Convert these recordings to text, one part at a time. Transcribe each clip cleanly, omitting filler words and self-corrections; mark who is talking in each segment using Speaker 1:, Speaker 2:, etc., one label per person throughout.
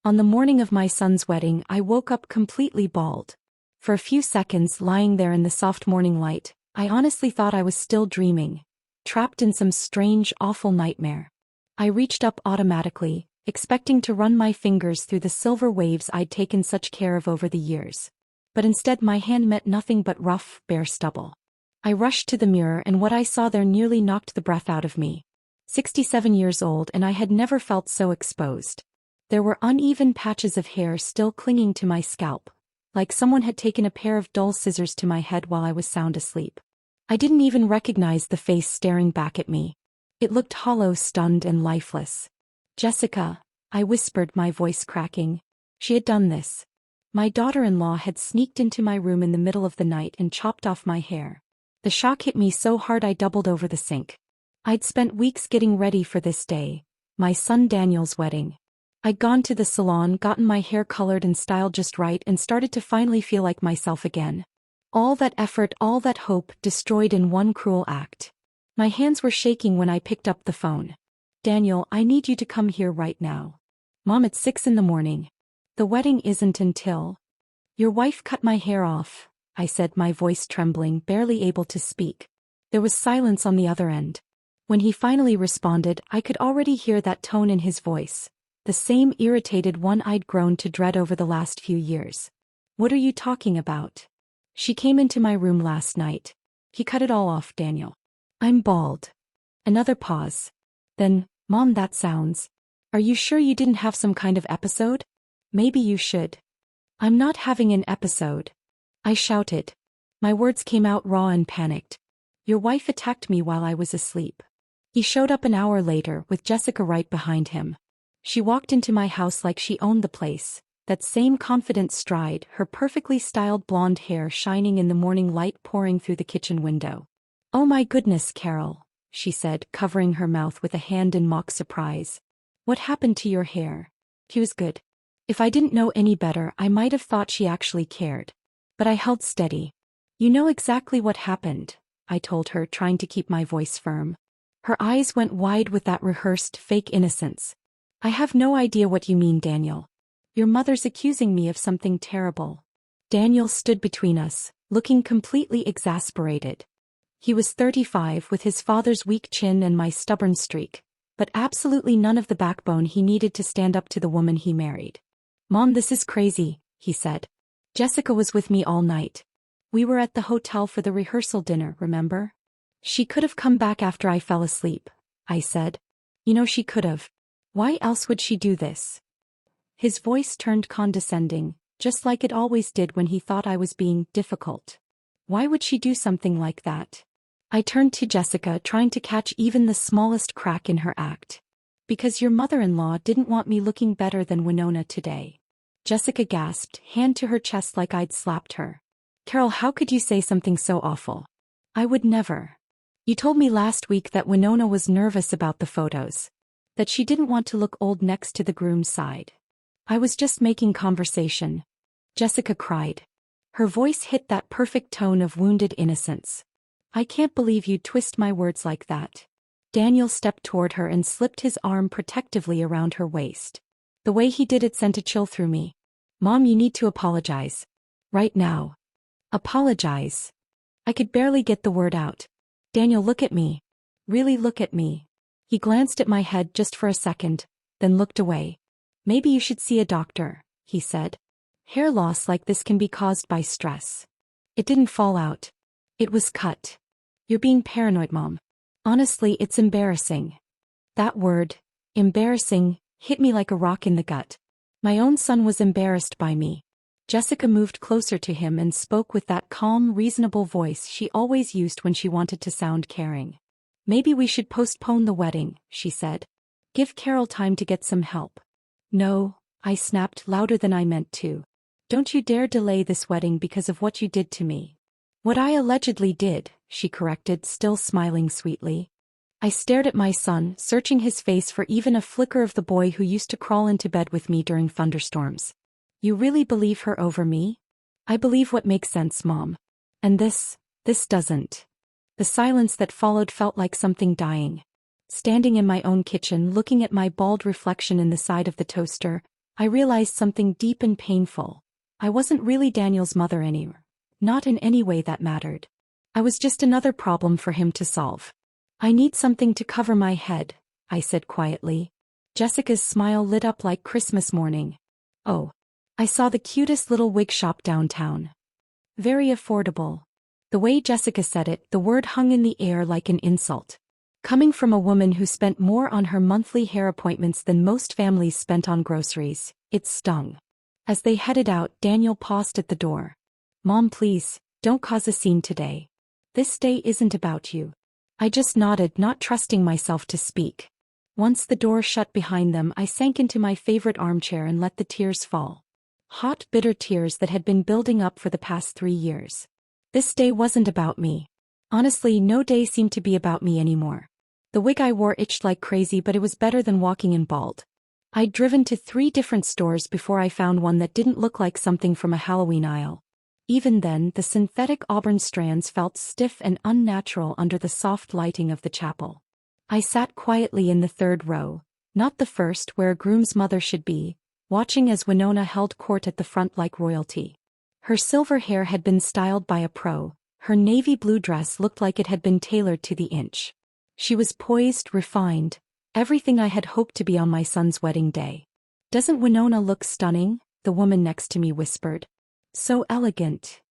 Speaker 1: On the morning of my son's wedding, I woke up completely bald. For a few seconds, lying there in the soft morning light, I honestly thought I was still dreaming, trapped in some strange, awful nightmare. I reached up automatically, expecting to run my fingers through the silver waves I'd taken such care of over the years. But instead my hand met nothing but rough, bare stubble. I rushed to the mirror, and what I saw there nearly knocked the breath out of me. 67 years old, and I had never felt so exposed. There were uneven patches of hair still clinging to my scalp, like someone had taken a pair of dull scissors to my head while I was sound asleep. I didn't even recognize the face staring back at me. It looked hollow, stunned, and lifeless. "Jessica," I whispered, my voice cracking. She had done this. My daughter-in-law had sneaked into my room in the middle of the night and chopped off my hair. The shock hit me so hard I doubled over the sink. I'd spent weeks getting ready for this day, my son Daniel's wedding. I'd gone to the salon, gotten my hair colored and styled just right, and started to finally feel like myself again. All that effort, all that hope, destroyed in one cruel act. My hands were shaking when I picked up the phone. "Daniel, I need you to come here right now." "Mom, it's 6 in the morning. The wedding isn't until—" "Your wife cut my hair off," I said, my voice trembling, barely able to speak. There was silence on the other end. When he finally responded, I could already hear that tone in his voice. The same irritated one I'd grown to dread over the last few years. "What are you talking about? She came into my room last night. He cut it all off, Daniel." "I'm bald." Another pause. Then, "Mom, that sounds— Are you sure you didn't have some kind of episode? Maybe you should." "I'm not having an episode," I shouted. My words came out raw and panicked. "Your wife attacked me while I was asleep." He showed up an hour later, with Jessica right behind him. She walked into my house like she owned the place, that same confident stride, her perfectly styled blonde hair shining in the morning light pouring through the kitchen window. "Oh my goodness, Carol," she said, covering her mouth with a hand in mock surprise. "What happened to your hair?" He was good. If I didn't know any better, I might have thought she actually cared. But I held steady. "You know exactly what happened," I told her, trying to keep my voice firm. Her eyes went wide with that rehearsed, fake innocence. "I have no idea what you mean, Daniel. Your mother's accusing me of something terrible." Daniel stood between us, looking completely exasperated. He was 35, with his father's weak chin and my stubborn streak, but absolutely none of the backbone he needed to stand up to the woman he married. "Mom, this is crazy," he said. "Jessica was with me all night. We were at the hotel for the rehearsal dinner, remember? She could have come back after I fell asleep," I said. "You know she could have. Why else would she do this?" His voice turned condescending, just like it always did when he thought I was being difficult. "Why would she do something like that?" I turned to Jessica, trying to catch even the smallest crack in her act. "Because your mother-in-law didn't want me looking better than Winona today." Jessica gasped, hand to her chest like I'd slapped her. "Carol, how could you say something so awful? I would never. You told me last week that Winona was nervous about the photos, that she didn't want to look old next to the groom's side." "I was just making conversation," Jessica cried. Her voice hit that perfect tone of wounded innocence. "I can't believe you'd twist my words like that." Daniel stepped toward her and slipped his arm protectively around her waist. The way he did it sent a chill through me. "Mom, you need to apologize. Right now." "Apologize?" I could barely get the word out. "Daniel, look at me. Really look at me." He glanced at my head just for a second, then looked away. "Maybe you should see a doctor," he said. "Hair loss like this can be caused by stress." It didn't fall out. It was cut. "You're being paranoid, Mom. Honestly, it's embarrassing." That word, embarrassing, hit me like a rock in the gut. My own son was embarrassed by me. Jessica moved closer to him and spoke with that calm, reasonable voice she always used when she wanted to sound caring. "Maybe we should postpone the wedding," she said. "Give Carol time to get some help." "No," I snapped louder than I meant to. "Don't you dare delay this wedding because of what you did to me." "What I allegedly did," she corrected, still smiling sweetly. I stared at my son, searching his face for even a flicker of the boy who used to crawl into bed with me during thunderstorms. "You really believe her over me?" "I believe what makes sense, Mom. And this doesn't." The silence that followed felt like something dying. Standing in my own kitchen, looking at my bald reflection in the side of the toaster, I realized something deep and painful. I wasn't really Daniel's mother anymore. Not in any way that mattered. I was just another problem for him to solve. I need something to cover my head, I said quietly. Jessica's smile lit up like Christmas morning. Oh. I saw the cutest little wig shop downtown. Very affordable. The way Jessica said it, the word hung in the air like an insult. Coming from a woman who spent more on her monthly hair appointments than most families spent on groceries, it stung. As they headed out, Daniel paused at the door. Mom, please, don't cause a scene today. This day isn't about you. I just nodded, not trusting myself to speak. Once the door shut behind them, I sank into my favorite armchair and let the tears fall. Hot, bitter tears that had been building up for the past 3 years. This day wasn't about me. Honestly, no day seemed to be about me anymore. The wig I wore itched like crazy, but it was better than walking in bald. I'd driven to 3 different stores before I found one that didn't look like something from a Halloween aisle. Even then, the synthetic auburn strands felt stiff and unnatural under the soft lighting of the chapel. I sat quietly in the 3rd row, not the first where a groom's mother should be, watching as Winona held court at the front like royalty. Her silver hair had been styled by a pro, her navy blue dress looked like it had been tailored to the inch. She was poised, refined, everything I had hoped to be on my son's wedding day. Doesn't Winona look stunning? The woman next to me whispered. So elegant.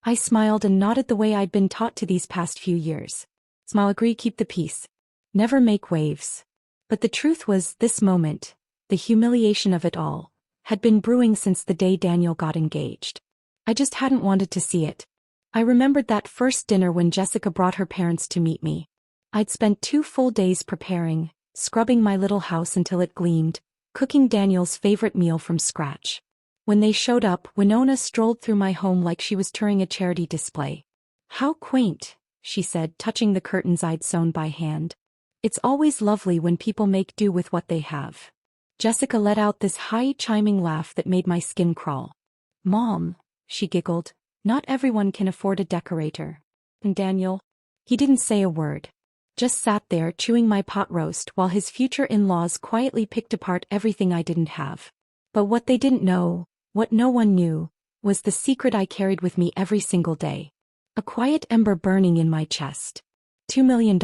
Speaker 1: I smiled and nodded the way I'd been taught to these past few years. Smile, agree, keep the peace. Never make waves. But the truth was, this moment, the humiliation of it all, had been brewing since the day Daniel got engaged. I just hadn't wanted to see it. I remembered that first dinner when Jessica brought her parents to meet me. I'd spent 2 full days preparing, scrubbing my little house until it gleamed, cooking Daniel's favorite meal from scratch. When they showed up, Winona strolled through my home like she was touring a charity display. How quaint, she said, touching the curtains I'd sewn by hand. It's always lovely when people make do with what they have. Jessica let out this high-chiming laugh that made my skin crawl. Mom, she giggled, not everyone can afford a decorator. And Daniel? He didn't say a word. Just sat there chewing my pot roast while his future in-laws quietly picked apart everything I didn't have. But what they didn't know, what no one knew, was the secret I carried with me every single day. A quiet ember burning in my chest. $2 million.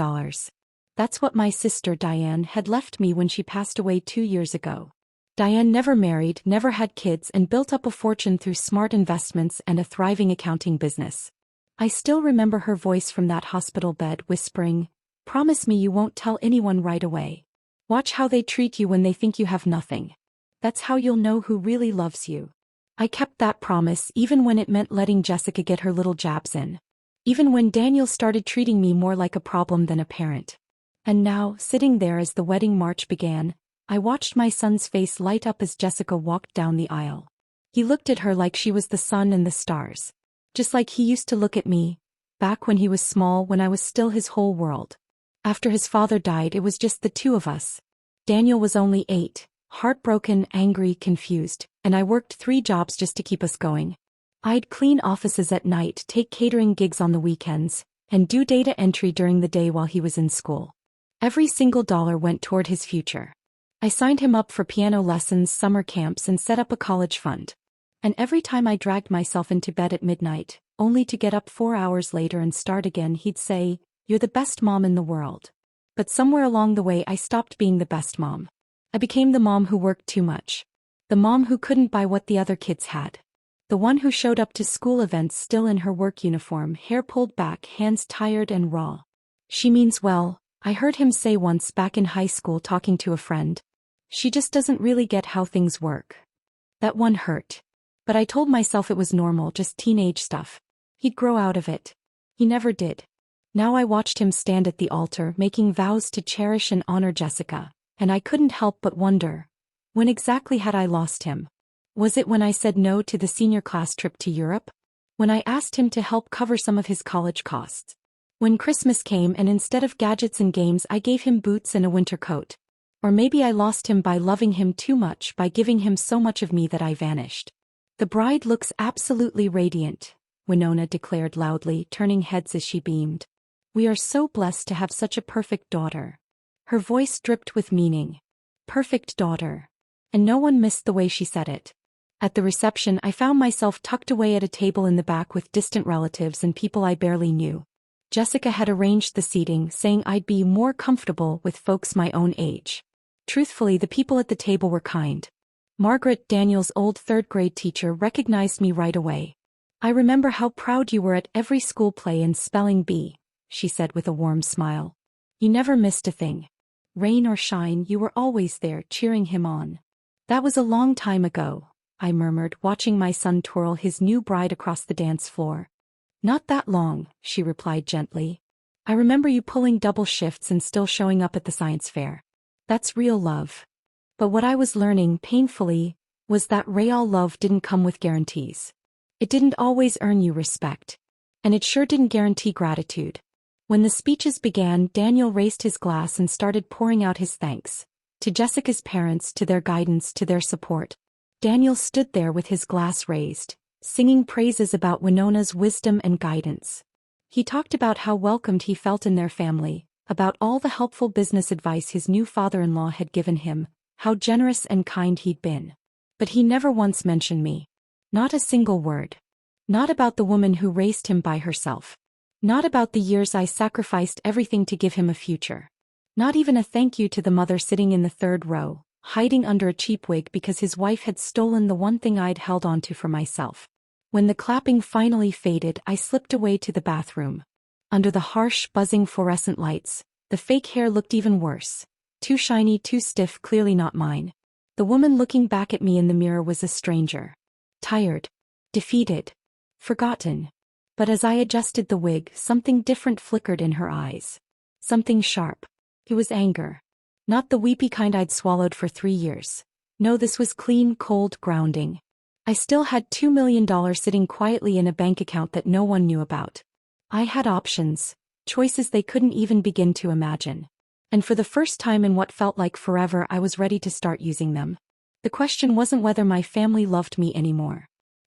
Speaker 1: That's what my sister Diane had left me when she passed away 2 years ago. Diane never married, never had kids, and built up a fortune through smart investments and a thriving accounting business. I still remember her voice from that hospital bed whispering, "Promise me you won't tell anyone right away. Watch how they treat you when they think you have nothing. That's how you'll know who really loves you." I kept that promise even when it meant letting Jessica get her little jabs in. Even when Daniel started treating me more like a problem than a parent. And now, sitting there as the wedding march began, I watched my son's face light up as Jessica walked down the aisle. He looked at her like she was the sun and the stars. Just like he used to look at me, back when he was small, when I was still his whole world. After his father died, it was just the 2 of us. Daniel was only 8, heartbroken, angry, confused, and I worked 3 jobs just to keep us going. I'd clean offices at night, take catering gigs on the weekends, and do data entry during the day while he was in school. Every single dollar went toward his future. I signed him up for piano lessons, summer camps, and set up a college fund. And every time I dragged myself into bed at midnight, only to get up 4 hours later and start again, he'd say, "You're the best mom in the world." But somewhere along the way I stopped being the best mom. I became the mom who worked too much. The mom who couldn't buy what the other kids had. The one who showed up to school events still in her work uniform, hair pulled back, hands tired and raw. "She means well," I heard him say once back in high school talking to a friend. "She just doesn't really get how things work." That one hurt. But I told myself it was normal, just teenage stuff. He'd grow out of it. He never did. Now I watched him stand at the altar, making vows to cherish and honor Jessica, and I couldn't help but wonder, when exactly had I lost him? Was it when I said no to the senior class trip to Europe? When I asked him to help cover some of his college costs? When Christmas came and instead of gadgets and games I gave him boots and a winter coat? Or maybe I lost him by loving him too much, by giving him so much of me that I vanished. "The bride looks absolutely radiant," Winona declared loudly, turning heads as she beamed. "We are so blessed to have such a perfect daughter." Her voice dripped with meaning. Perfect daughter. And no one missed the way she said it. At the reception, I found myself tucked away at a table in the back with distant relatives and people I barely knew. Jessica had arranged the seating, saying I'd be more comfortable with folks my own age. Truthfully, the people at the table were kind. Margaret, Daniel's old third-grade teacher, recognized me right away. "I remember how proud you were at every school play and spelling bee," she said with a warm smile. "You never missed a thing. Rain or shine, you were always there, cheering him on." "That was a long time ago," I murmured, watching my son twirl his new bride across the dance floor. "Not that long," she replied gently. "I remember you pulling double shifts and still showing up at the science fair. That's real love." But what I was learning, painfully, was that real love didn't come with guarantees. It didn't always earn you respect. And it sure didn't guarantee gratitude. When the speeches began, Daniel raised his glass and started pouring out his thanks. To Jessica's parents, to their guidance, to their support. Daniel stood there with his glass raised, singing praises about Winona's wisdom and guidance. He talked about how welcomed he felt in their family, about all the helpful business advice his new father-in-law had given him, how generous and kind he'd been. But he never once mentioned me. Not a single word. Not about the woman who raised him by herself. Not about the years I sacrificed everything to give him a future. Not even a thank you to the mother sitting in the third row, hiding under a cheap wig because his wife had stolen the one thing I'd held onto for myself. When the clapping finally faded, I slipped away to the bathroom. Under the harsh, buzzing fluorescent lights, the fake hair looked even worse. Too shiny, too stiff, clearly not mine. The woman looking back at me in the mirror was a stranger. Tired. Defeated. Forgotten. But as I adjusted the wig, something different flickered in her eyes. Something sharp. It was anger. Not the weepy kind I'd swallowed for 3 years. No, this was clean, cold, grounding. I still had $2 million sitting quietly in a bank account that no one knew about. I had options, choices they couldn't even begin to imagine. And for the first time in what felt like forever, I was ready to start using them. The question wasn't whether my family loved me anymore.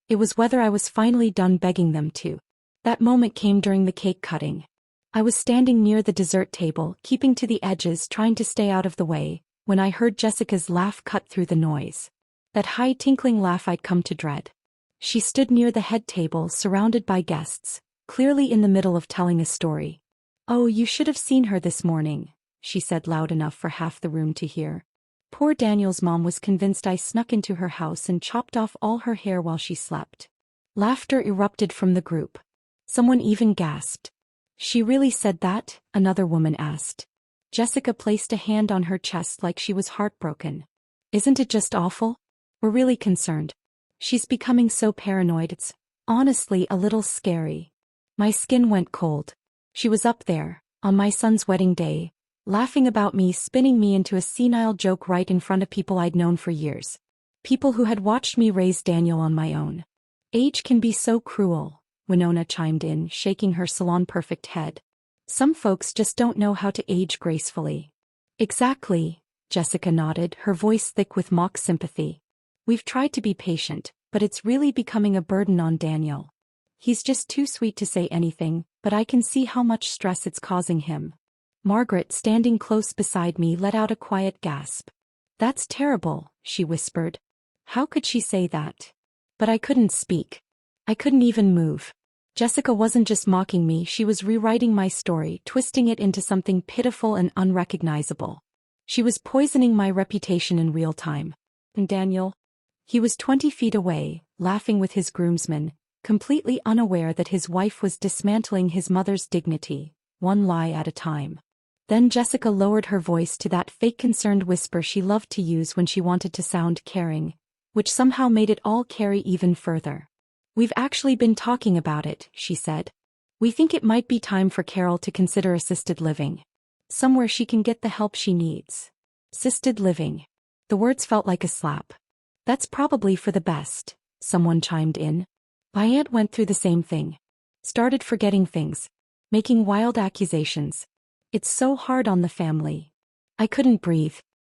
Speaker 1: It was whether I was finally done begging them to. That moment came during the cake cutting. I was standing near the dessert table, keeping to the edges, trying to stay out of the way, when I heard Jessica's laugh cut through the noise. That high tinkling laugh I'd come to dread. She stood near the head table, surrounded by guests, clearly in the middle of telling a story. "Oh, you should have seen her this morning," she said loud enough for half the room to hear. Poor Daniel's mom was convinced I snuck into her house and chopped off all her hair while she slept. Laughter erupted from the group. Someone even gasped. "She really said that?" another woman asked. Jessica placed a hand on her chest like she was heartbroken. "Isn't it just awful? We're really concerned. She's becoming so paranoid, it's honestly a little scary." My skin went cold. She was up there, on my son's wedding day, laughing about me, spinning me into a senile joke right in front of people I'd known for years. People who had watched me raise Daniel on my own. "Age can be so cruel," Winona chimed in, shaking her salon-perfect head. "Some folks just don't know how to age gracefully." "Exactly," Jessica nodded, her voice thick with mock sympathy. "We've tried to be patient, but it's really becoming a burden on Daniel. He's just too sweet to say anything, but I can see how much stress it's causing him." Margaret, standing close beside me, let out a quiet gasp. "That's terrible," she whispered. How could she say that? But I couldn't speak. I couldn't even move. Jessica wasn't just mocking me, she was rewriting my story, twisting it into something pitiful and unrecognizable. She was poisoning my reputation in real time. And Daniel? He was 20 feet away, laughing with his groomsmen, completely unaware that his wife was dismantling his mother's dignity, one lie at a time. Then Jessica lowered her voice to that fake concerned whisper she loved to use when she wanted to sound caring, which somehow made it all carry even further. "We've actually been talking about it," she said. "We think it might be time for Carol to consider assisted living. Somewhere she can get the help she needs." Assisted living. The words felt like a slap. "That's probably for the best," someone chimed in. My aunt went through the same thing. Started forgetting things. Making wild accusations. It's so hard on the family. I couldn't breathe.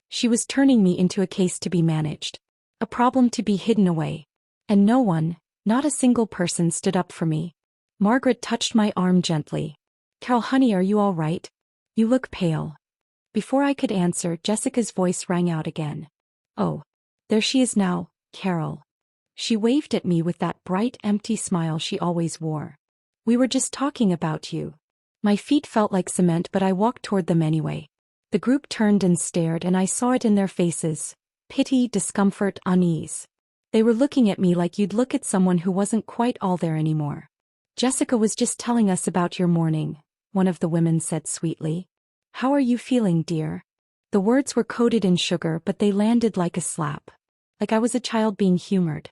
Speaker 1: She was turning me into a case to be managed. A problem to be hidden away. And no one, not a single person, stood up for me. Margaret touched my arm gently. "Carol, honey, are you all right? You look pale." Before I could answer, Jessica's voice rang out again. "Oh. There she is now, Carol. She waved at me with that bright, empty smile she always wore. We were just talking about you. My feet felt like cement, but I walked toward them anyway. The group turned and stared, and I saw it in their faces. Pity, discomfort, unease. They were looking at me like you'd look at someone who wasn't quite all there anymore. Jessica was just telling us about your morning, one of the women said sweetly. How are you feeling, dear? The words were coated in sugar, but they landed like a slap. Like I was a child being humored.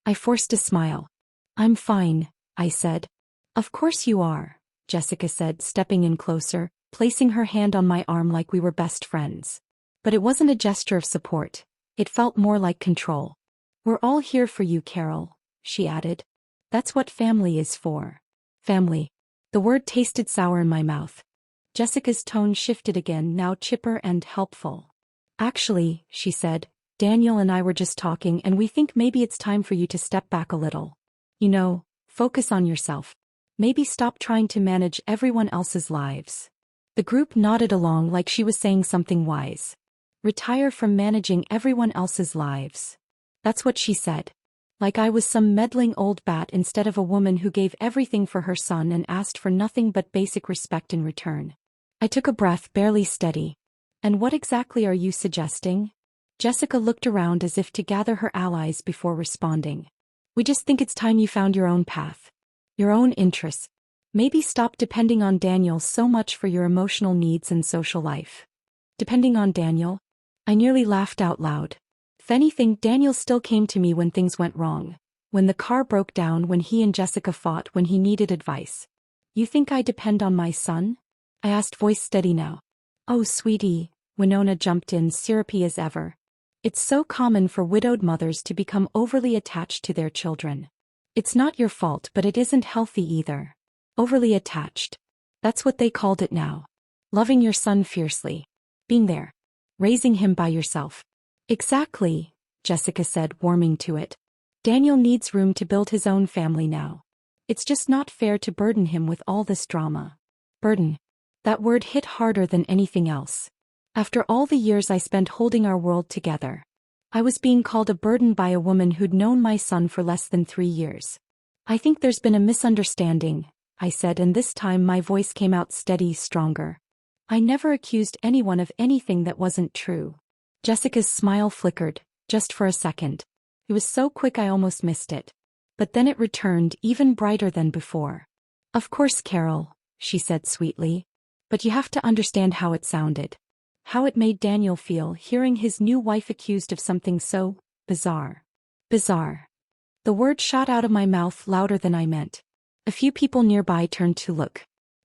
Speaker 1: I forced a smile. I'm fine, I said. Of course you are, Jessica said, stepping in closer, placing her hand on my arm like we were best friends. But it wasn't a gesture of support. It felt more like control. We're all here for you, Carol, she added. That's what family is for. Family. The word tasted sour in my mouth. Jessica's tone shifted again, now chipper and helpful. Actually, she said, Daniel and I were just talking, and we think maybe it's time for you to step back a little. You know, focus on yourself. Maybe stop trying to manage everyone else's lives. The group nodded along like she was saying something wise. Retire from managing everyone else's lives. That's what she said. Like I was some meddling old bat instead of a woman who gave everything for her son and asked for nothing but basic respect in return. I took a breath, barely steady. And what exactly are you suggesting? Jessica looked around as if to gather her allies before responding. We just think it's time you found your own path. Your own interests. Maybe stop depending on Daniel so much for your emotional needs and social life. Depending on Daniel? I nearly laughed out loud. If anything, Daniel still came to me when things went wrong. When the car broke down, when he and Jessica fought, when he needed advice. You think I depend on my son? I asked, voice steady now. Oh, sweetie, Winona jumped in, syrupy as ever. It's so common for widowed mothers to become overly attached to their children. It's not your fault, but it isn't healthy either. Overly attached. That's what they called it now. Loving your son fiercely. Being there. Raising him by yourself. Exactly, Jessica said, warming to it. Daniel needs room to build his own family now. It's just not fair to burden him with all this drama. Burden. That word hit harder than anything else. After all the years I spent holding our world together, I was being called a burden by a woman who'd known my son for less than 3 years. I think there's been a misunderstanding, I said, and this time my voice came out steady, stronger. I never accused anyone of anything that wasn't true. Jessica's smile flickered, just for a second. It was so quick I almost missed it. But then it returned, even brighter than before. Of course, Carol, she said sweetly. But you have to understand how it sounded. How it made Daniel feel hearing his new wife accused of something so bizarre. Bizarre. The word shot out of my mouth louder than I meant. A few people nearby turned to look.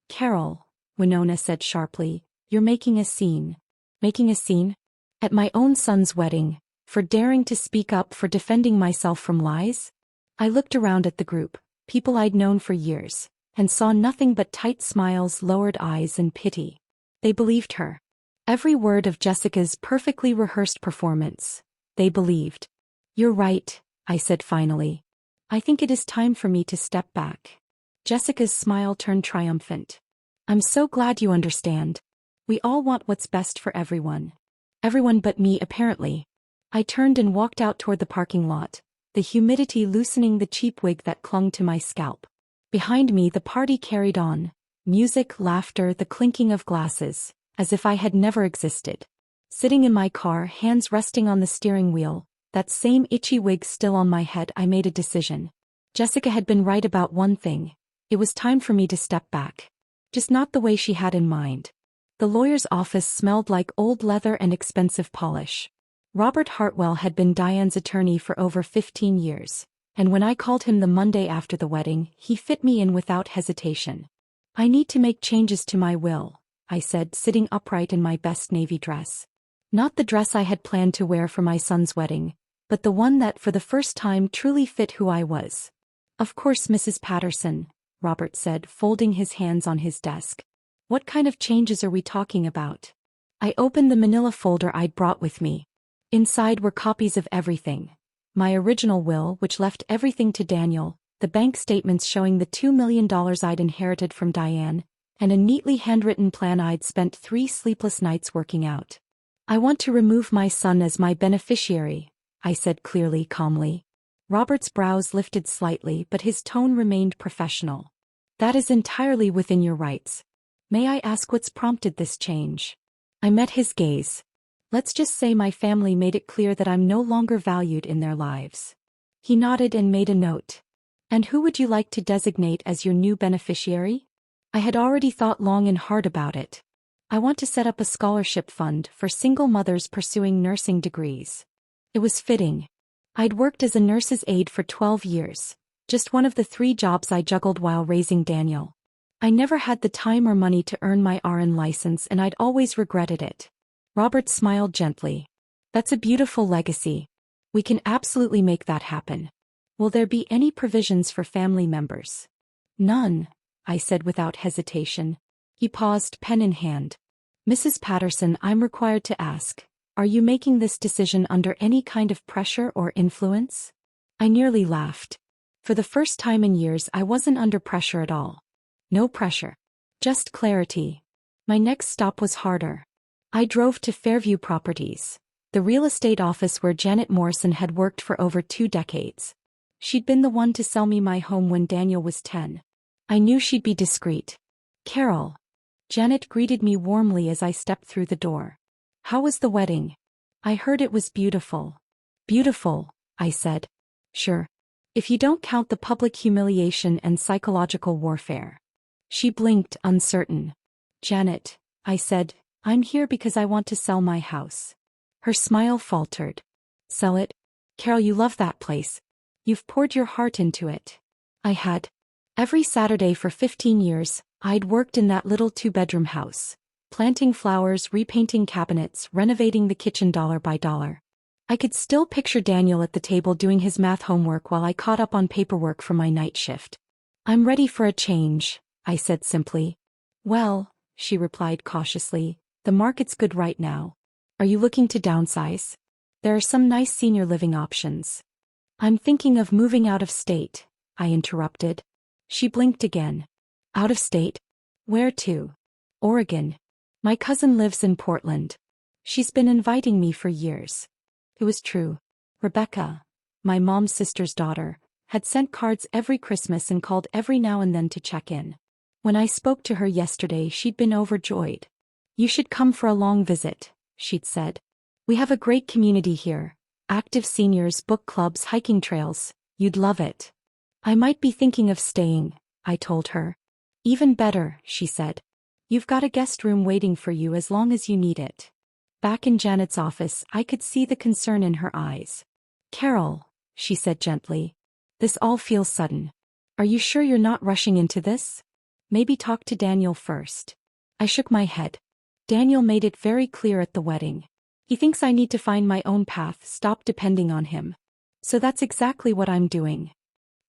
Speaker 1: Carol, Winona said sharply, you're making a scene. Making a scene? At my own son's wedding, for daring to speak up, for defending myself from lies? I looked around at the group, people I'd known for years, and saw nothing but tight smiles, lowered eyes, and pity. They believed her. Every word of Jessica's perfectly rehearsed performance. They believed. You're right, I said finally. I think it is time for me to step back. Jessica's smile turned triumphant. I'm so glad you understand. We all want what's best for everyone. Everyone but me, apparently. I turned and walked out toward the parking lot, the humidity loosening the cheap wig that clung to my scalp. Behind me the party carried on. Music, laughter, the clinking of glasses. As if I had never existed. Sitting in my car, hands resting on the steering wheel, that same itchy wig still on my head, I made a decision. Jessica had been right about one thing. It was time for me to step back. Just not the way she had in mind. The lawyer's office smelled like old leather and expensive polish. Robert Hartwell had been Diane's attorney for over 15 years, and when I called him the Monday after the wedding, he fit me in without hesitation. I need to make changes to my will, I said, sitting upright in my best navy dress. Not the dress I had planned to wear for my son's wedding, but the one that for the first time truly fit who I was. Of course, Mrs. Patterson, Robert said, folding his hands on his desk. What kind of changes are we talking about? I opened the manila folder I'd brought with me. Inside were copies of everything. My original will, which left everything to Daniel, the bank statements showing the $2 million I'd inherited from Diane, and a neatly handwritten plan I'd spent 3 sleepless nights working out. I want to remove my son as my beneficiary, I said clearly, calmly. Robert's brows lifted slightly, but his tone remained professional. That is entirely within your rights. May I ask what's prompted this change? I met his gaze. Let's just say my family made it clear that I'm no longer valued in their lives. He nodded and made a note. And who would you like to designate as your new beneficiary? I had already thought long and hard about it. I want to set up a scholarship fund for single mothers pursuing nursing degrees. It was fitting. I'd worked as a nurse's aide for 12 years, just one of the 3 jobs I juggled while raising Daniel. I never had the time or money to earn my RN license, and I'd always regretted it. Robert smiled gently. That's a beautiful legacy. We can absolutely make that happen. Will there be any provisions for family members? None, I said without hesitation. He paused, pen in hand. Mrs. Patterson, I'm required to ask, are you making this decision under any kind of pressure or influence? I nearly laughed. For the first time in years, I wasn't under pressure at all. No pressure. Just clarity. My next stop was harder. I drove to Fairview Properties, the real estate office where Janet Morrison had worked for over 2 decades. She'd been the one to sell me my home when Daniel was 10. I knew she'd be discreet. Carol. Janet greeted me warmly as I stepped through the door. How was the wedding? I heard it was beautiful. Beautiful, I said. Sure. If you don't count the public humiliation and psychological warfare. She blinked, uncertain. Janet, I said, I'm here because I want to sell my house. Her smile faltered. Sell it? Carol, you love that place. You've poured your heart into it. I had. Every Saturday for 15 years, I'd worked in that little 2-bedroom house, planting flowers, repainting cabinets, renovating the kitchen dollar by dollar. I could still picture Daniel at the table doing his math homework while I caught up on paperwork for my night shift. I'm ready for a change, I said simply. Well, she replied cautiously, the market's good right now. Are you looking to downsize? There are some nice senior living options. I'm thinking of moving out of state, I interrupted. She blinked again. Out of state? Where to? Oregon. My cousin lives in Portland. She's been inviting me for years. It was true. Rebecca, my mom's sister's daughter, had sent cards every Christmas and called every now and then to check in. When I spoke to her yesterday, she'd been overjoyed. You should come for a long visit, she'd said. We have a great community here. Active seniors, book clubs, hiking trails. You'd love it. I might be thinking of staying, I told her. Even better, she said. You've got a guest room waiting for you as long as you need it. Back in Janet's office, I could see the concern in her eyes. Carol, she said gently. This all feels sudden. Are you sure you're not rushing into this? Maybe talk to Daniel first. I shook my head. Daniel made it very clear at the wedding. He thinks I need to find my own path, stop depending on him. So that's exactly what I'm doing.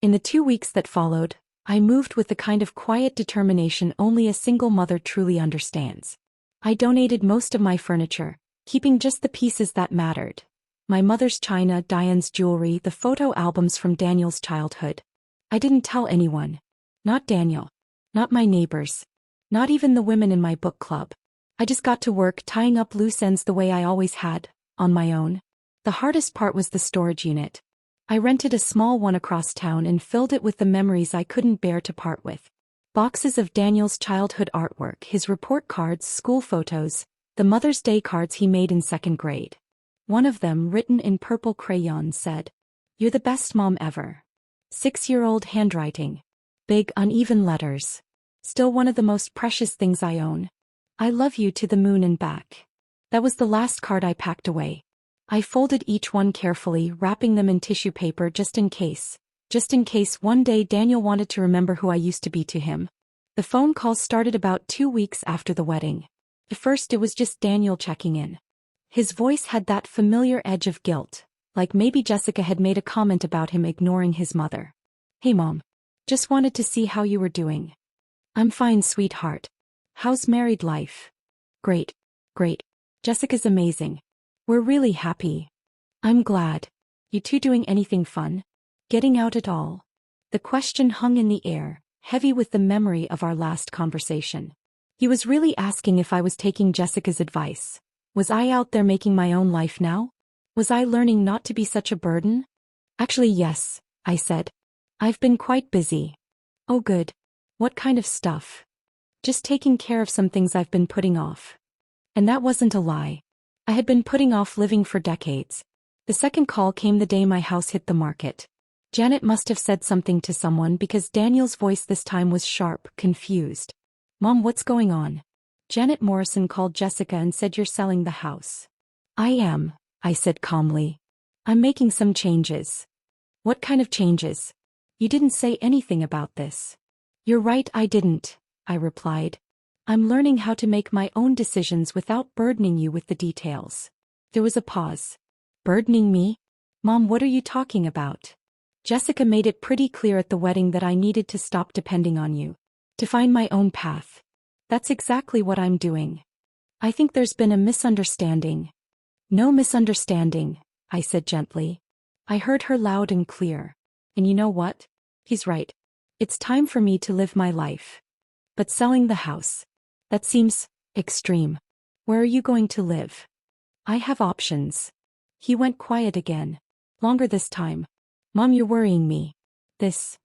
Speaker 1: In the 2 weeks that followed, I moved with the kind of quiet determination only a single mother truly understands. I donated most of my furniture, keeping just the pieces that mattered. My mother's china, Diane's jewelry, the photo albums from Daniel's childhood. I didn't tell anyone. Not Daniel. Not my neighbors. Not even the women in my book club. I just got to work tying up loose ends the way I always had, on my own. The hardest part was the storage unit. I rented a small one across town and filled it with the memories I couldn't bear to part with. Boxes of Daniel's childhood artwork, his report cards, school photos, the Mother's Day cards he made in 2nd grade. One of them, written in purple crayon, said, "You're the best mom ever." 6-year-old handwriting. Big, uneven letters. Still one of the most precious things I own. I love you to the moon and back. That was the last card I packed away. I folded each one carefully, wrapping them in tissue paper just in case. Just in case one day Daniel wanted to remember who I used to be to him. The phone calls started about 2 weeks after the wedding. At first it was just Daniel checking in. His voice had that familiar edge of guilt, like maybe Jessica had made a comment about him ignoring his mother. "Hey Mom. Just wanted to see how you were doing." "I'm fine, sweetheart. How's married life?" "Great. Great. Jessica's amazing. We're really happy." "I'm glad. You two doing anything fun? Getting out at all?" The question hung in the air, heavy with the memory of our last conversation. He was really asking if I was taking Jessica's advice. Was I out there making my own life now? Was I learning not to be such a burden? Actually, yes, I said. I've been quite busy. Oh, good. What kind of stuff? Just taking care of some things I've been putting off. And that wasn't a lie. I had been putting off living for decades. The second call came the day my house hit the market. Janet must have said something to someone because Daniel's voice this time was sharp, confused. Mom, what's going on? Janet Morrison called Jessica and said you're selling the house. I am, I said calmly. I'm making some changes. What kind of changes? You didn't say anything about this. You're right, I didn't, I replied. I'm learning how to make my own decisions without burdening you with the details. There was a pause. Burdening me? Mom, what are you talking about? Jessica made it pretty clear at the wedding that I needed to stop depending on you. To find my own path. That's exactly what I'm doing. I think there's been a misunderstanding. No misunderstanding, I said gently. I heard her loud and clear. And you know what? He's right. It's time for me to live my life. But selling the house. That seems extreme. Where are you going to live? I have options. He went quiet again. Longer this time. Mom, you're worrying me. This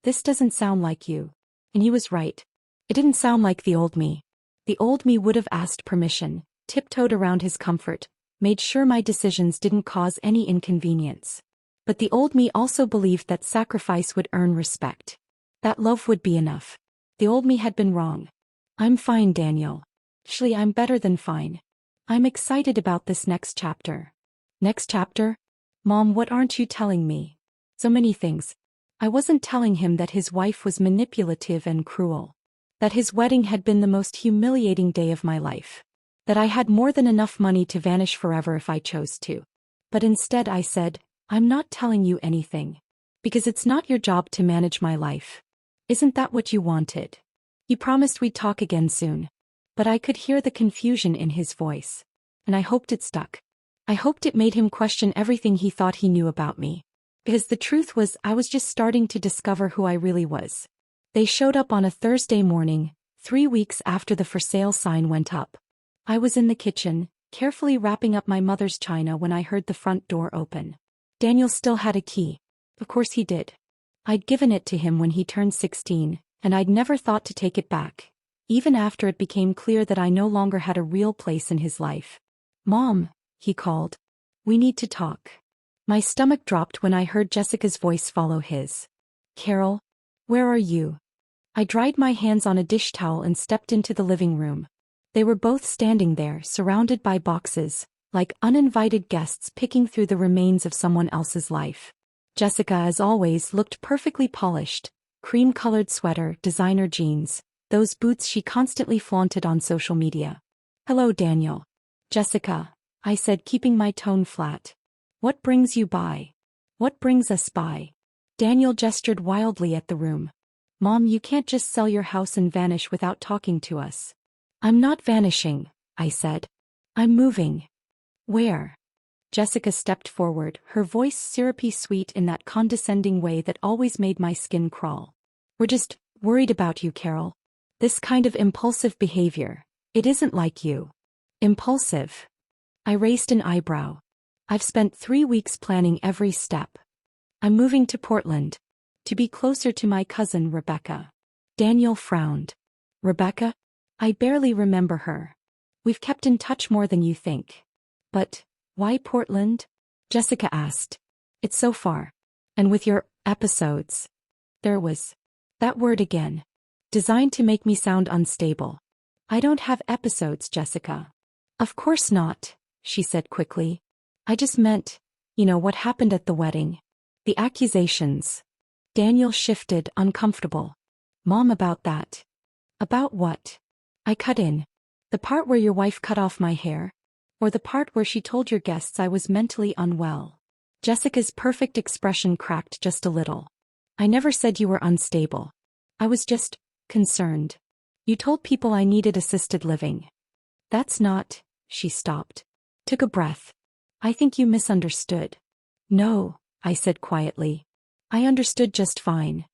Speaker 1: doesn't sound like you. And he was right. It didn't sound like the old me. The old me would have asked permission, tiptoed around his comfort, made sure my decisions didn't cause any inconvenience. But the old me also believed that sacrifice would earn respect. That love would be enough. The old me had been wrong. I'm fine, Daniel. Actually, I'm better than fine. I'm excited about this next chapter. Next chapter? Mom, what aren't you telling me? So many things. I wasn't telling him that his wife was manipulative and cruel. That his wedding had been the most humiliating day of my life. That I had more than enough money to vanish forever if I chose to. But instead I said, I'm not telling you anything. Because it's not your job to manage my life. Isn't that what you wanted? He promised we'd talk again soon. But I could hear the confusion in his voice. And I hoped it stuck. I hoped it made him question everything he thought he knew about me. Because the truth was I was just starting to discover who I really was. They showed up on a Thursday morning, 3 weeks after the for sale sign went up. I was in the kitchen, carefully wrapping up my mother's china when I heard the front door open. Daniel still had a key. Of course he did. I'd given it to him when he turned 16, and I'd never thought to take it back, even after it became clear that I no longer had a real place in his life. Mom, he called. We need to talk. My stomach dropped when I heard Jessica's voice follow his. Carol, where are you? I dried my hands on a dish towel and stepped into the living room. They were both standing there, surrounded by boxes, like uninvited guests picking through the remains of someone else's life. Jessica, as always, looked perfectly polished, cream-colored sweater, designer jeans, those boots she constantly flaunted on social media. Hello, Daniel. Jessica, I said, keeping my tone flat. What brings you by? What brings us by? Daniel gestured wildly at the room. Mom, you can't just sell your house and vanish without talking to us. I'm not vanishing, I said. I'm moving. Where? Jessica stepped forward, her voice syrupy sweet in that condescending way that always made my skin crawl. We're just worried about you, Carol. This kind of impulsive behavior. It isn't like you. Impulsive. I raised an eyebrow. I've spent 3 weeks planning every step. I'm moving to Portland. To be closer to my cousin Rebecca. Daniel frowned. Rebecca? I barely remember her. We've kept in touch more than you think. But, why Portland? Jessica asked. It's so far. And with your episodes. There was that word again. Designed to make me sound unstable. I don't have episodes, Jessica. Of course not, she said quickly. I just meant, what happened at the wedding. The accusations. Daniel shifted, uncomfortable. Mom, about that. About what? I cut in. The part where your wife cut off my hair? Or the part where she told your guests I was mentally unwell? Jessica's perfect expression cracked just a little. I never said you were unstable. I was just concerned. You told people I needed assisted living. That's not, she stopped. Took a breath. I think you misunderstood. No, I said quietly. I understood just fine.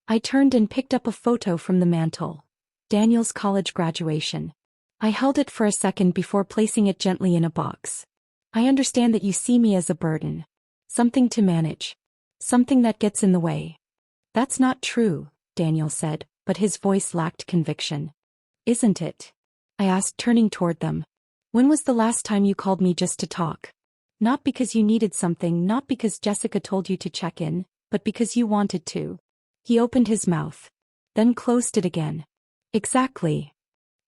Speaker 1: I turned and picked up a photo from the mantel. Daniel's college graduation. I held it for a second before placing it gently in a box. I understand that you see me as a burden. Something to manage. Something that gets in the way. That's not true, Daniel said, but his voice lacked conviction. Isn't it? I asked, turning toward them. When was the last time you called me just to talk? Not because you needed something, not because Jessica told you to check in, but because you wanted to. He opened his mouth. Then closed it again. Exactly.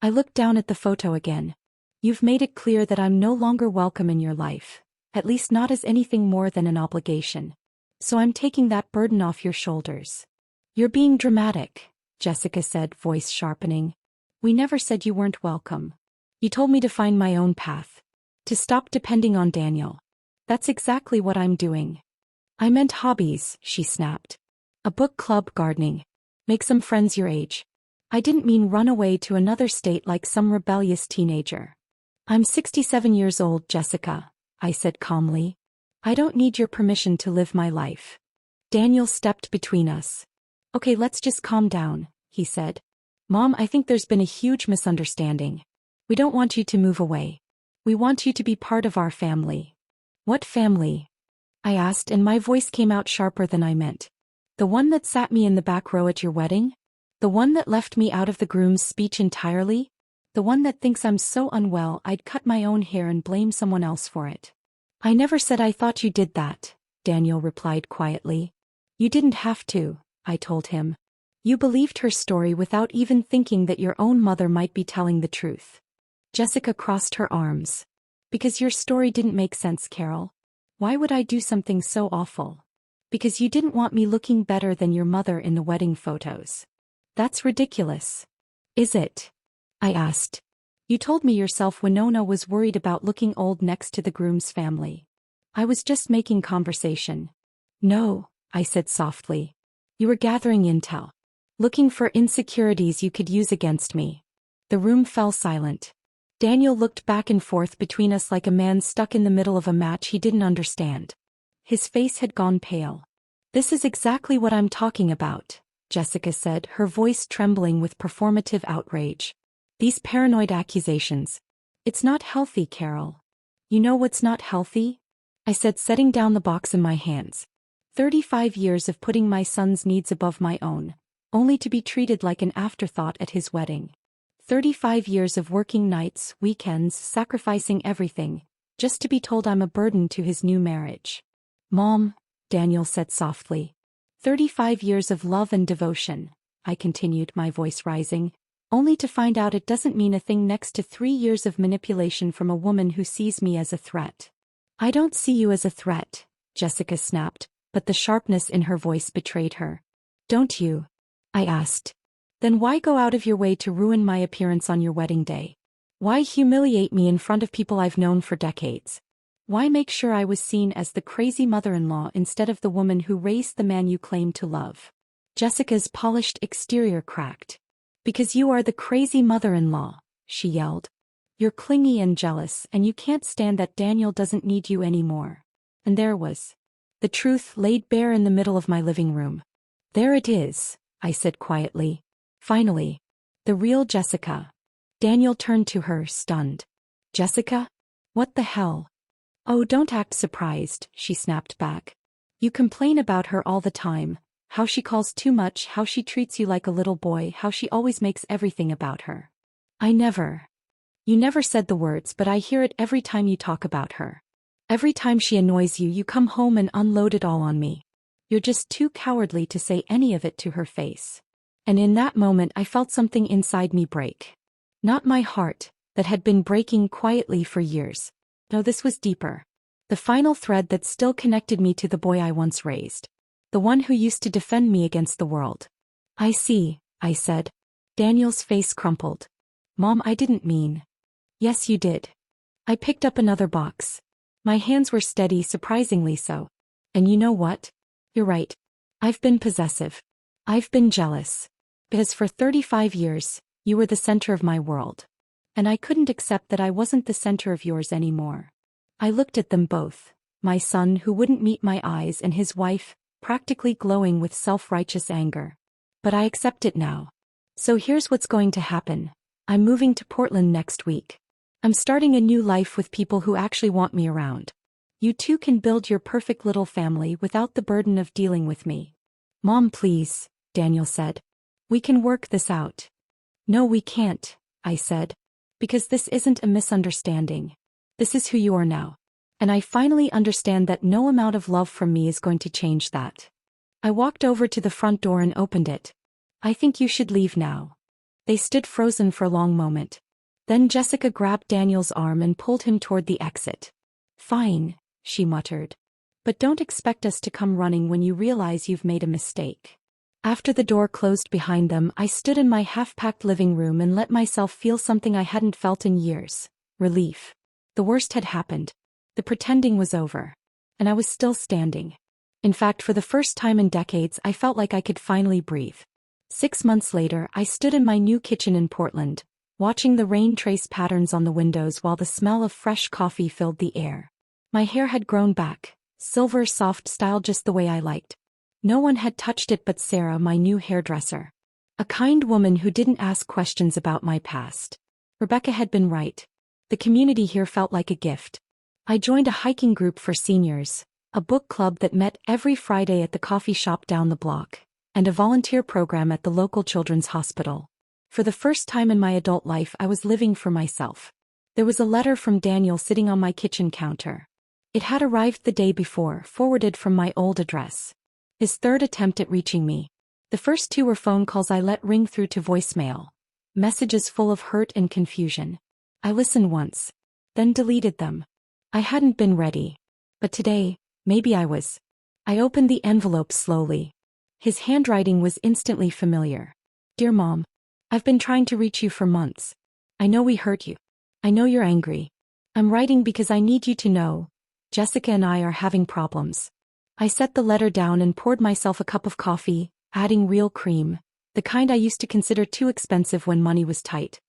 Speaker 1: I looked down at the photo again. You've made it clear that I'm no longer welcome in your life, at least not as anything more than an obligation. So I'm taking that burden off your shoulders. You're being dramatic, Jessica said, voice sharpening. We never said you weren't welcome. You told me to find my own path. To stop depending on Daniel. That's exactly what I'm doing. I meant hobbies, she snapped. A book club, gardening. Make some friends your age. I didn't mean run away to another state like some rebellious teenager. I'm 67 years old, Jessica, I said calmly. I don't need your permission to live my life. Daniel stepped between us. Okay, let's just calm down, he said. Mom, I think there's been a huge misunderstanding. We don't want you to move away. We want you to be part of our family. What family? I asked, and my voice came out sharper than I meant. The one that sat me in the back row at your wedding? The one that left me out of the groom's speech entirely? The one that thinks I'm so unwell I'd cut my own hair and blame someone else for it? I never said I thought you did that, Daniel replied quietly. You didn't have to, I told him. You believed her story without even thinking that your own mother might be telling the truth. Jessica crossed her arms. Because your story didn't make sense, Carol. Why would I do something so awful? Because you didn't want me looking better than your mother in the wedding photos. That's ridiculous. Is it? I asked. You told me yourself Winona was worried about looking old next to the groom's family. I was just making conversation. No, I said softly. You were gathering intel. Looking for insecurities you could use against me. The room fell silent. Daniel looked back and forth between us like a man stuck in the middle of a match he didn't understand. His face had gone pale. This is exactly what I'm talking about, Jessica said, her voice trembling with performative outrage. These paranoid accusations. It's not healthy, Carol. You know what's not healthy? I said, setting down the box in my hands. 35 years of putting my son's needs above my own, only to be treated like an afterthought at his wedding. 35 years of working nights, weekends, sacrificing everything, just to be told I'm a burden to his new marriage. Mom, Daniel said softly. 35 years of love and devotion, I continued, my voice rising, only to find out it doesn't mean a thing next to 3 years of manipulation from a woman who sees me as a threat. I don't see you as a threat, Jessica snapped, but the sharpness in her voice betrayed her. Don't you? I asked. Then why go out of your way to ruin my appearance on your wedding day? Why humiliate me in front of people I've known for decades? Why make sure I was seen as the crazy mother-in-law instead of the woman who raised the man you claim to love? Jessica's polished exterior cracked. Because you are the crazy mother-in-law, she yelled. You're clingy and jealous, and you can't stand that Daniel doesn't need you anymore. And there was the truth laid bare in the middle of my living room. There it is, I said quietly. Finally. The real Jessica. Daniel turned to her, stunned. Jessica? What the hell? Oh, don't act surprised, she snapped back. You complain about her all the time, how she calls too much, how she treats you like a little boy, how she always makes everything about her. I never. You never said the words, but I hear it every time you talk about her. Every time she annoys you, you come home and unload it all on me. You're just too cowardly to say any of it to her face. And in that moment I felt something inside me break. Not my heart, that had been breaking quietly for years. No, this was deeper. The final thread that still connected me to the boy I once raised. The one who used to defend me against the world. I see, I said. Daniel's face crumpled. Mom, I didn't mean. Yes, you did. I picked up another box. My hands were steady, surprisingly so. And you know what? You're right. I've been possessive. I've been jealous. Because for 35 years, you were the center of my world. And I couldn't accept that I wasn't the center of yours anymore. I looked at them both, my son who wouldn't meet my eyes and his wife, practically glowing with self-righteous anger. But I accept it now. So here's what's going to happen. I'm moving to Portland next week. I'm starting a new life with people who actually want me around. You too can build your perfect little family without the burden of dealing with me. Mom, please, Daniel said. We can work this out. No, we can't, I said. Because this isn't a misunderstanding. This is who you are now. And I finally understand that no amount of love from me is going to change that. I walked over to the front door and opened it. I think you should leave now. They stood frozen for a long moment. Then Jessica grabbed Daniel's arm and pulled him toward the exit. Fine, she muttered. But don't expect us to come running when you realize you've made a mistake. After the door closed behind them, I stood in my half-packed living room and let myself feel something I hadn't felt in years. Relief. The worst had happened. The pretending was over. And I was still standing. In fact, for the first time in decades, I felt like I could finally breathe. 6 months later, I stood in my new kitchen in Portland, watching the rain trace patterns on the windows while the smell of fresh coffee filled the air. My hair had grown back, silver soft style just the way I liked. No one had touched it but Sarah, my new hairdresser. A kind woman who didn't ask questions about my past. Rebecca had been right. The community here felt like a gift. I joined a hiking group for seniors, a book club that met every Friday at the coffee shop down the block, and a volunteer program at the local children's hospital. For the first time in my adult life, I was living for myself. There was a letter from Daniel sitting on my kitchen counter. It had arrived the day before, forwarded from my old address. His third attempt at reaching me. The first 2 were phone calls I let ring through to voicemail. Messages full of hurt and confusion. I listened once, then deleted them. I hadn't been ready. But today, maybe I was. I opened the envelope slowly. His handwriting was instantly familiar. Dear Mom, I've been trying to reach you for months. I know we hurt you. I know you're angry. I'm writing because I need you to know. Jessica and I are having problems. I set the letter down and poured myself a cup of coffee, adding real cream, the kind I used to consider too expensive when money was tight.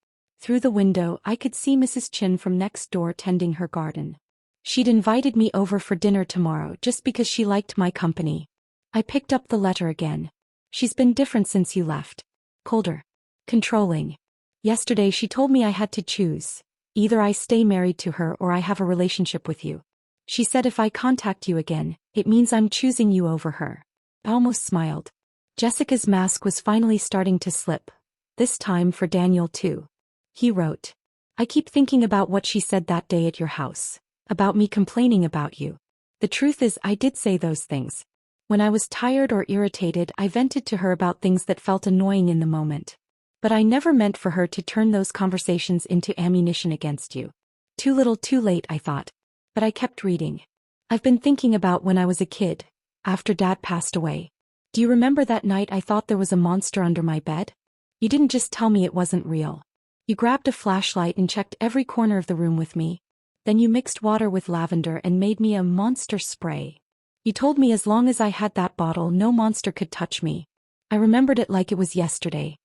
Speaker 1: Through the window, I could see Mrs. Chin from next door tending her garden. She'd invited me over for dinner tomorrow just because she liked my company. I picked up the letter again. She's been different since you left. Colder. Controlling. Yesterday she told me I had to choose. Either I stay married to her or I have a relationship with you. She said if I contact you again, it means I'm choosing you over her. I almost smiled. Jessica's mask was finally starting to slip. This time for Daniel too. He wrote. I keep thinking about what she said that day at your house. About me complaining about you. The truth is I did say those things. When I was tired or irritated, I vented to her about things that felt annoying in the moment. But I never meant for her to turn those conversations into ammunition against you. Too little too late, I thought. But I kept reading. I've been thinking about when I was a kid, after Dad passed away. Do you remember that night I thought there was a monster under my bed? You didn't just tell me it wasn't real. You grabbed a flashlight and checked every corner of the room with me. Then you mixed water with lavender and made me a monster spray. You told me as long as I had that bottle, no monster could touch me. I remembered it like it was yesterday.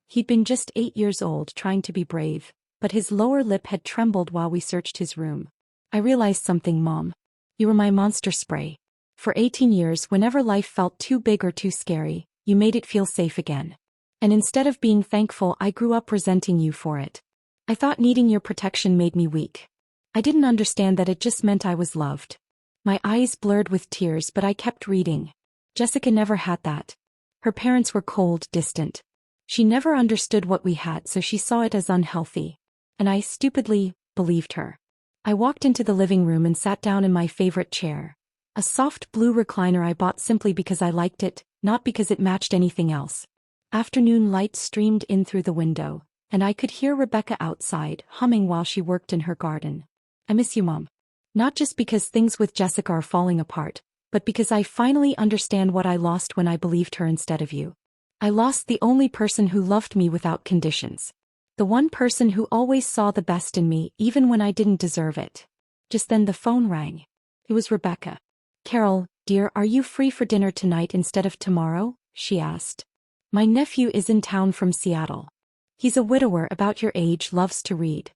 Speaker 1: He'd been just 8 years old, trying to be brave, but his lower lip had trembled while we searched his room. I realized something, Mom. You were my monster spray. For 18 years, whenever life felt too big or too scary, you made it feel safe again. And instead of being thankful, I grew up resenting you for it. I thought needing your protection made me weak. I didn't understand that it just meant I was loved. My eyes blurred with tears, but I kept reading. Jessica never had that. Her parents were cold, distant. She never understood what we had, so she saw it as unhealthy. And I stupidly believed her. I walked into the living room and sat down in my favorite chair. A soft blue recliner I bought simply because I liked it, not because it matched anything else. Afternoon light streamed in through the window, and I could hear Rebecca outside, humming while she worked in her garden. I miss you, Mom. Not just because things with Jessica are falling apart, but because I finally understand what I lost when I believed her instead of you. I lost the only person who loved me without conditions. The one person who always saw the best in me, even when I didn't deserve it. Just then the phone rang. It was Rebecca. Carol, dear, are you free for dinner tonight instead of tomorrow? She asked. My nephew is in town from Seattle. He's a widower about your age, loves to read.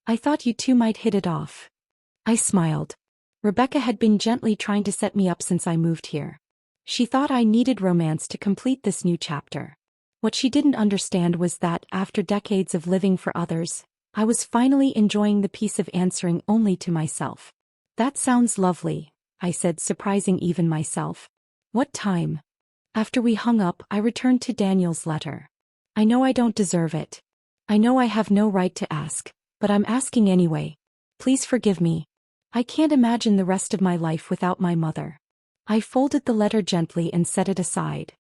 Speaker 1: I thought you two might hit it off. I smiled. Rebecca had been gently trying to set me up since I moved here. She thought I needed romance to complete this new chapter. What she didn't understand was that, after decades of living for others, I was finally enjoying the peace of answering only to myself. That sounds lovely, I said, surprising even myself. What time? After we hung up, I returned to Daniel's letter. I know I don't deserve it. I know I have no right to ask, but I'm asking anyway. Please forgive me. I can't imagine the rest of my life without my mother. I folded the letter gently and set it aside.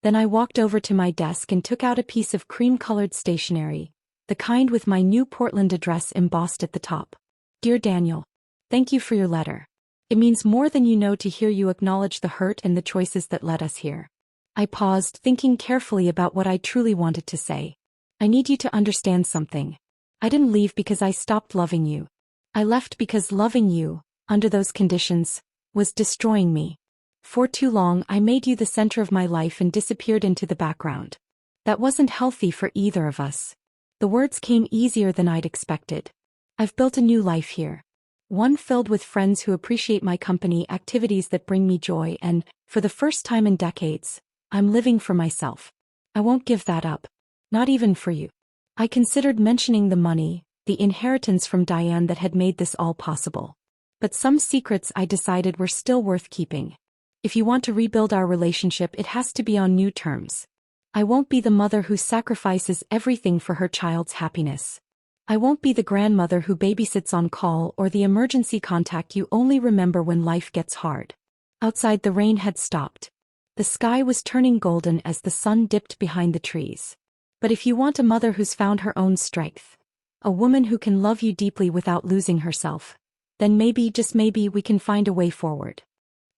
Speaker 1: Then I walked over to my desk and took out a piece of cream-colored stationery, the kind with my new Portland address embossed at the top. Dear Daniel, thank you for your letter. It means more than you know to hear you acknowledge the hurt and the choices that led us here. I paused, thinking carefully about what I truly wanted to say. I need you to understand something. I didn't leave because I stopped loving you. I left because loving you, under those conditions, was destroying me. For too long I made you the center of my life and disappeared into the background. That wasn't healthy for either of us. The words came easier than I'd expected. I've built a new life here. One filled with friends who appreciate my company, activities that bring me joy, and, for the first time in decades, I'm living for myself. I won't give that up. Not even for you. I considered mentioning the money, the inheritance from Diane that had made this all possible. But some secrets I decided were still worth keeping. If you want to rebuild our relationship, it has to be on new terms. I won't be the mother who sacrifices everything for her child's happiness. I won't be the grandmother who babysits on call or the emergency contact you only remember when life gets hard. Outside, the rain had stopped. The sky was turning golden as the sun dipped behind the trees. But if you want a mother who's found her own strength, a woman who can love you deeply without losing herself, then maybe, just maybe, we can find a way forward.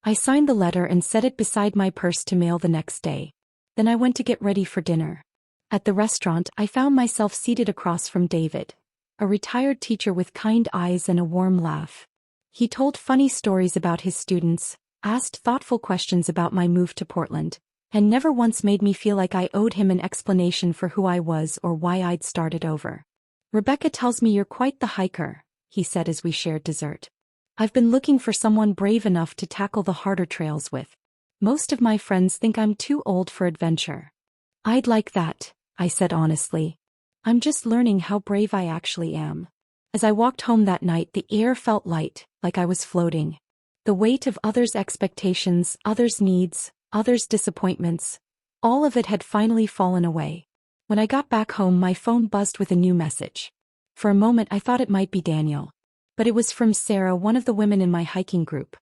Speaker 1: I signed the letter and set it beside my purse to mail the next day. Then I went to get ready for dinner. At the restaurant, I found myself seated across from David, a retired teacher with kind eyes and a warm laugh. He told funny stories about his students, asked thoughtful questions about my move to Portland, and never once made me feel like I owed him an explanation for who I was or why I'd started over. Rebecca tells me you're quite the hiker, he said as we shared dessert. I've been looking for someone brave enough to tackle the harder trails with. Most of my friends think I'm too old for adventure. I'd like that, I said honestly. I'm just learning how brave I actually am. As I walked home that night, the air felt light, like I was floating. The weight of others' expectations, others' needs, others' disappointments, all of it had finally fallen away. When I got back home, my phone buzzed with a new message. For a moment I thought it might be Daniel. But it was from Sarah, one of the women in my hiking group.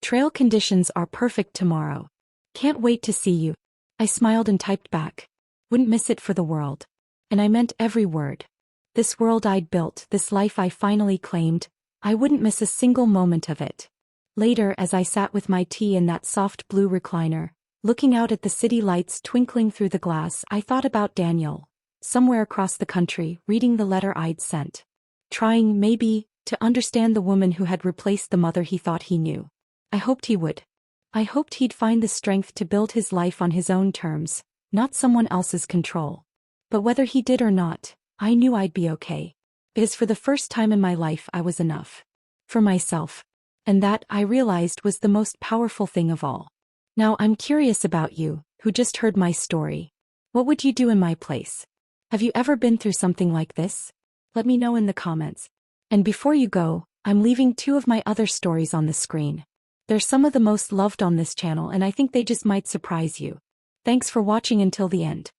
Speaker 1: Trail conditions are perfect tomorrow. Can't wait to see you. I smiled and typed back. Wouldn't miss it for the world. And I meant every word. This world I'd built, this life I finally claimed, I wouldn't miss a single moment of it. Later, as I sat with my tea in that soft blue recliner, looking out at the city lights twinkling through the glass, I thought about Daniel, somewhere across the country, reading the letter I'd sent. Trying, maybe, to understand the woman who had replaced the mother he thought he knew. I hoped he would. I hoped he'd find the strength to build his life on his own terms, not someone else's control. But whether he did or not, I knew I'd be okay. Because for the first time in my life I was enough. For myself. And that, I realized, was the most powerful thing of all. Now I'm curious about you, who just heard my story. What would you do in my place? Have you ever been through something like this? Let me know in the comments. And before you go, I'm leaving 2 of my other stories on the screen. They're some of the most loved on this channel, and I think they just might surprise you. Thanks for watching until the end.